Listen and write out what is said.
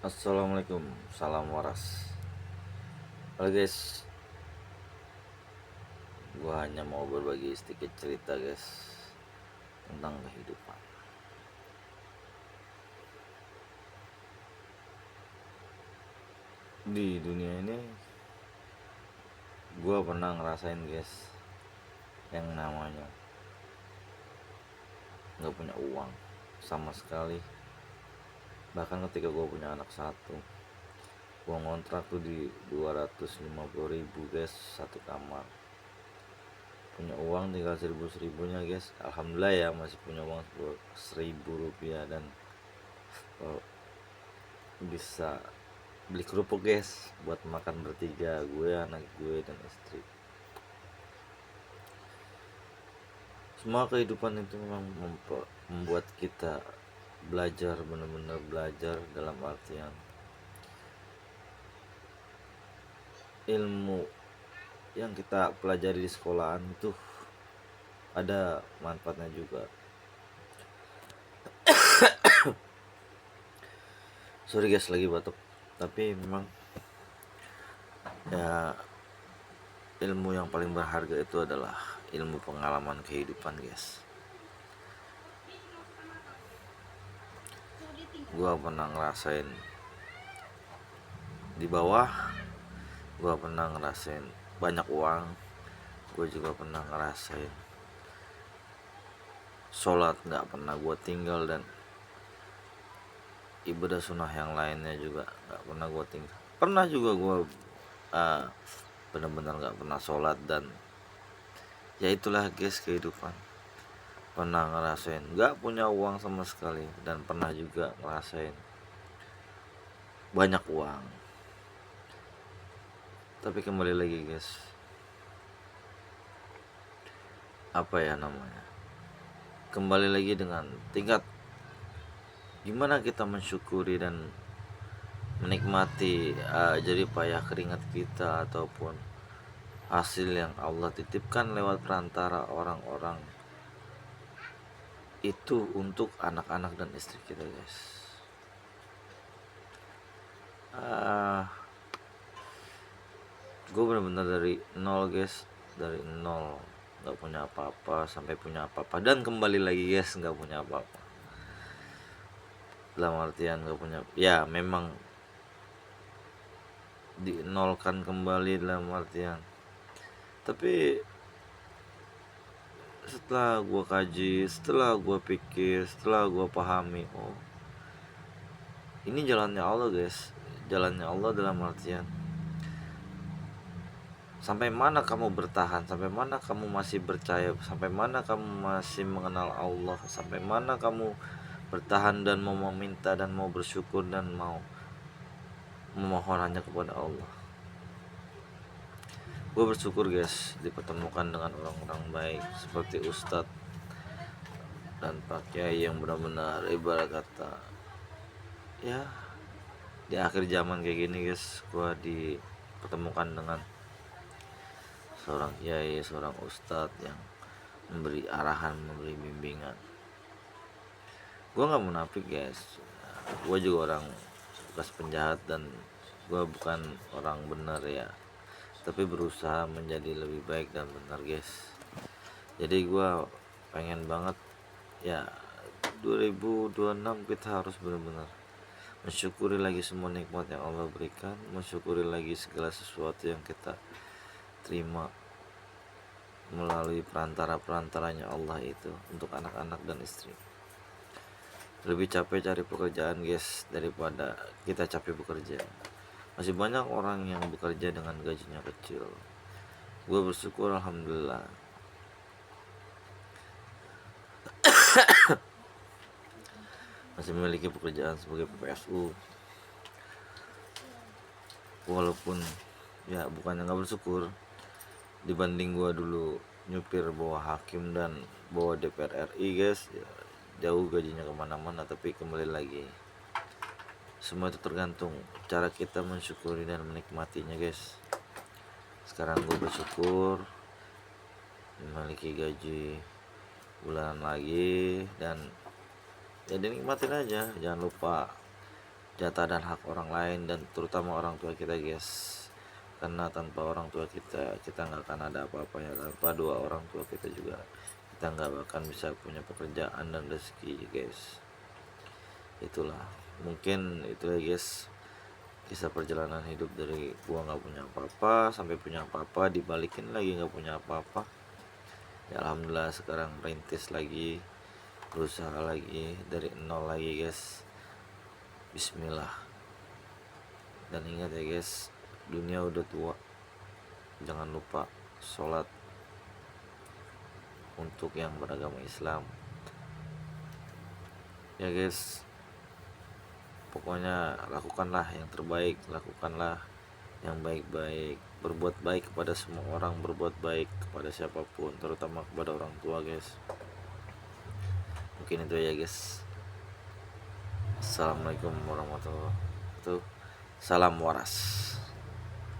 Assalamualaikum, salam waras. Halo guys, gua hanya mau berbagi sedikit cerita guys tentang kehidupan. Di dunia ini, gua pernah ngerasain guys yang namanya nggak punya uang sama sekali. Bahkan ketika gua punya anak satu, gua ngontrak tuh di 250.000 guys satu kamar. Punya uang tinggal seribunya guys. Alhamdulillah ya masih punya uang 1.000 rupiah dan bisa beli kerupuk guys buat makan bertiga, gue, anak gue, dan istri. Semua kehidupan itu memang membuat kita belajar, benar-benar belajar dalam artian ilmu yang kita pelajari di sekolahan itu ada manfaatnya juga. Sorry guys, lagi batuk. Tapi memang ya, ilmu yang paling berharga itu adalah ilmu pengalaman kehidupan guys. Gua pernah ngerasain di bawah, gua pernah ngerasain banyak uang, gue juga pernah ngerasain sholat nggak pernah gue tinggal, dan ibadah sunnah yang lainnya juga nggak pernah gue tinggal. Pernah juga gue benar-benar nggak pernah sholat, dan ya itulah guys kehidupan. Pernah ngerasain nggak punya uang sama sekali, dan pernah juga ngerasain banyak uang. Tapi kembali lagi guys, apa ya namanya, kembali lagi dengan tingkat gimana kita mensyukuri dan menikmati jerih payah keringat kita ataupun hasil yang Allah titipkan lewat perantara orang-orang itu untuk anak-anak dan istri kita guys. Gue benar-benar dari nol guys, dari nol, nggak punya apa-apa sampai punya apa-apa, dan kembali lagi guys nggak punya apa-apa. Dalam artian nggak punya, ya memang dinolkan kembali dalam artian, tapi setelah gue kaji, setelah gue pikir, setelah gue pahami, oh ini jalannya Allah guys, jalannya Allah dalam artian sampai mana kamu bertahan, sampai mana kamu masih percaya, sampai mana kamu masih mengenal Allah, sampai mana kamu bertahan dan mau meminta dan mau bersyukur dan mau memohon hanya kepada Allah. Gue bersyukur guys dipertemukan dengan orang-orang baik seperti Ustadz dan Pak Kiai yang benar-benar ibarat kata ya, di akhir zaman kayak gini guys, gue dipertemukan dengan seorang kiai, seorang ustadz yang memberi arahan, memberi bimbingan. Gue nggak munafik guys, gue juga orang bekas penjahat dan gue bukan orang benar ya, tapi berusaha menjadi lebih baik dan benar guys. Jadi gue pengen banget ya 2026 kita harus benar-benar mensyukuri lagi semua nikmat yang Allah berikan, mensyukuri lagi segala sesuatu yang kita terima melalui perantara-perantaranya Allah itu untuk anak-anak dan istri. Lebih capek cari pekerjaan guys daripada kita capek bekerja. Masih banyak orang yang bekerja dengan gajinya kecil. Gue bersyukur alhamdulillah masih memiliki pekerjaan sebagai PPSU. Walaupun ya bukannya nggak bersyukur, dibanding gue dulu nyupir bawa hakim dan bawa DPR RI guys ya, jauh gajinya kemana-mana. Tapi kembali lagi, semua itu tergantung cara kita mensyukuri dan menikmatinya guys. Sekarang gue bersyukur memiliki gaji bulanan lagi, dan ya dinikmatin aja. Jangan lupa data dan hak orang lain, dan terutama orang tua kita guys. Karena tanpa orang tua kita nggak akan ada apa-apanya. Tanpa dua orang tua kita juga kita nggak akan bisa punya pekerjaan dan rezeki guys. Itulah, mungkin itu ya guys, kisah perjalanan hidup dari gua nggak punya apa-apa sampai punya apa-apa, dibalikin lagi nggak punya apa-apa. Ya alhamdulillah sekarang merintis lagi, berusaha lagi dari nol lagi guys. Bismillah. Dan ingat ya guys, dunia udah tua, jangan lupa sholat untuk yang beragama Islam ya guys. Pokoknya lakukanlah yang terbaik, lakukanlah yang baik-baik, berbuat baik kepada semua orang, berbuat baik kepada siapapun, terutama kepada orang tua guys. Mungkin itu ya guys. Assalamualaikum warahmatullahi wabarakatuh. Salam waras.